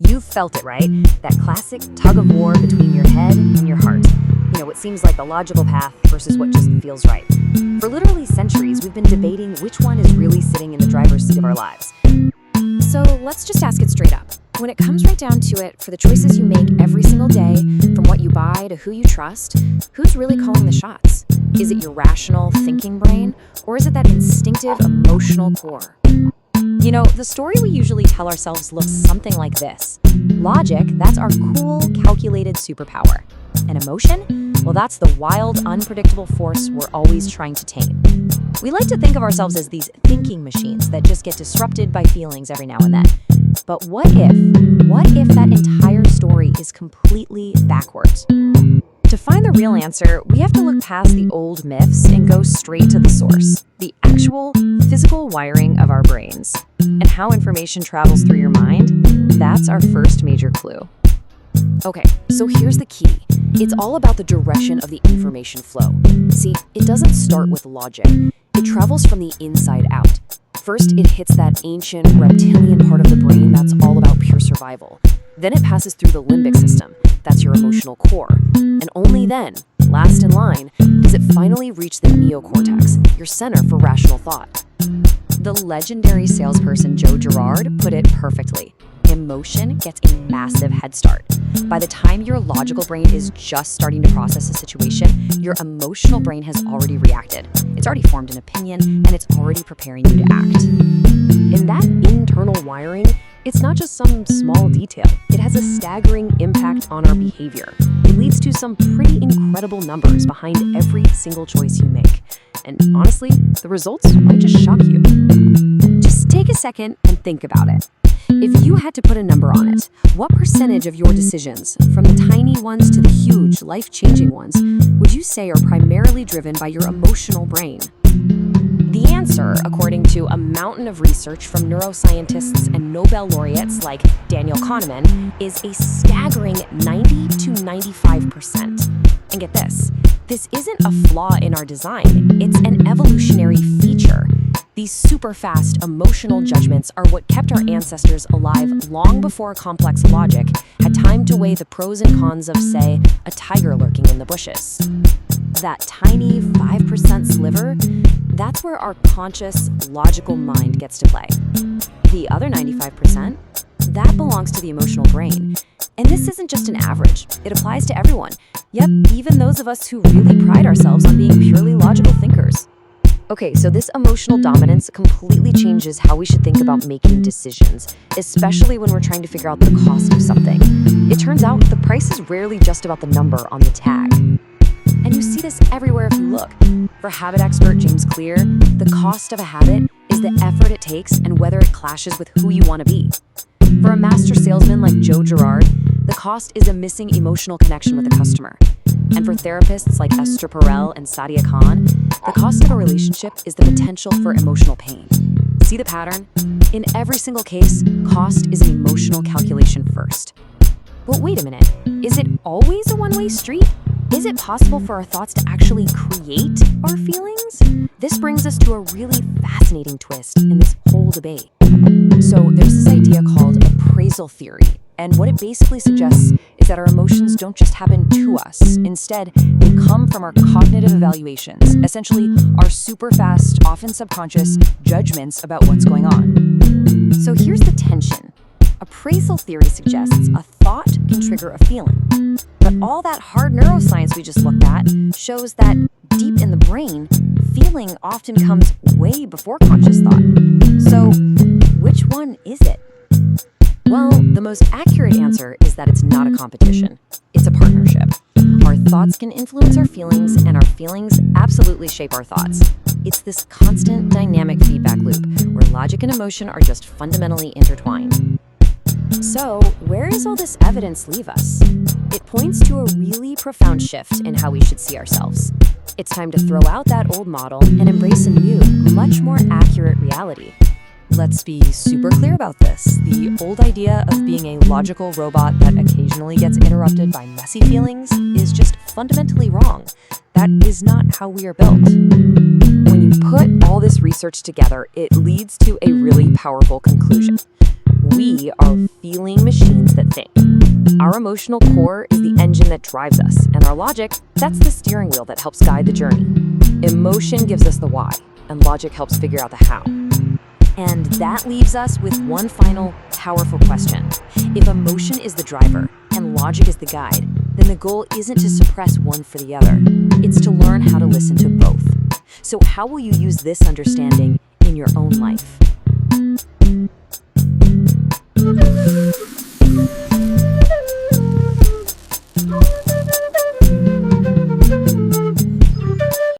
You've felt it, right? That classic tug of war between your head and your heart. What seems like the logical path versus what just feels right. For literally centuries, we've been debating which one is really sitting in the driver's seat of our lives. So let's just ask it straight up. When it comes right down to it, for the choices you make every single day, from what you buy to who you trust, who's really calling the shots? Is it your rational, thinking brain, or is it that instinctive, emotional core? The story we usually tell ourselves looks something like this. Logic, that's our cool, calculated superpower. And emotion? Well, that's the wild, unpredictable force we're always trying to tame. We like to think of ourselves as these thinking machines that just get disrupted by feelings every now and then. But what if that entire story is completely backwards? To find the real answer, we have to look past the old myths and go straight to the source, the actual physical wiring of our brains. And how information travels through your mind, that's our first major clue. Okay, so here's the key. It's all about the direction of the information flow. See, it doesn't start with logic. It travels from the inside out. First, it hits that ancient reptilian part of the brain that's all about pure survival. Then it passes through the limbic system, that's your emotional core. And only then, last in line, does it finally reach the neocortex, your center for rational thought. The legendary salesperson Joe Girard put it perfectly. Emotion gets a massive head start. By the time your logical brain is just starting to process a situation, your emotional brain has already reacted. It's already formed an opinion, and it's already preparing you to act. And that internal wiring, it's not just some small detail. It has a staggering impact on our behavior. It leads to some pretty incredible numbers behind every single choice you make. And honestly, the results might just shock you. Just take a second and think about it. If you had to put a number on it, what percentage of your decisions, from the tiny ones to the huge, life-changing ones, would you say are primarily driven by your emotional brain? The answer, according to a mountain of research from neuroscientists and Nobel laureates like Daniel Kahneman, is a staggering 90 to 95%. And get this isn't a flaw in our design, it's an evolutionary feature. These super fast emotional judgments are what kept our ancestors alive long before complex logic had time to weigh the pros and cons of, say, a tiger lurking in the bushes. That tiny 5% sliver, that's where our conscious, logical mind gets to play. The other 95%, that belongs to the emotional brain. And this isn't just an average, it applies to everyone. Yep, even those of us who really pride ourselves on being purely logical thinkers. Okay, so this emotional dominance completely changes how we should think about making decisions, especially when we're trying to figure out the cost of something. It turns out the price is rarely just about the number on the tag. And you see this everywhere if you look. For habit expert James Clear, the cost of a habit is the effort it takes and whether it clashes with who you want to be. For a master salesman like Joe Girard, the cost is a missing emotional connection with the customer. And for therapists like Esther Perel and Sadia Khan, the cost of a relationship is the potential for emotional pain. See the pattern? In every single case, cost is an emotional calculation first. But wait a minute, is it always a one-way street? Is it possible for our thoughts to actually create our feelings? This brings us to a really fascinating twist in this whole debate. So there's this idea called appraisal theory. And what it basically suggests is that our emotions don't just happen to us. Instead, they come from our cognitive evaluations, essentially our super fast, often subconscious judgments about what's going on. So here's the tension. Appraisal theory suggests a thought can trigger a feeling. But all that hard neuroscience we just looked at shows that deep in the brain, feeling often comes way before conscious thought. So which one is it? Well, the most accurate answer is that it's not a competition. It's a partnership. Our thoughts can influence our feelings, and our feelings absolutely shape our thoughts. It's this constant dynamic feedback loop where logic and emotion are just fundamentally intertwined. So, where does all this evidence leave us? It points to a really profound shift in how we should see ourselves. It's time to throw out that old model and embrace a new, much more accurate reality. Let's be super clear about this. The old idea of being a logical robot that occasionally gets interrupted by messy feelings is just fundamentally wrong. That is not how we are built. When you put all this research together, it leads to a really powerful conclusion. We are feeling machines that think. Our emotional core is the engine that drives us, and our logic, that's the steering wheel that helps guide the journey. Emotion gives us the why, and logic helps figure out the how. And that leaves us with one final, powerful question. If emotion is the driver and logic is the guide, then the goal isn't to suppress one for the other. It's to learn how to listen to both. So how will you use this understanding in your own life?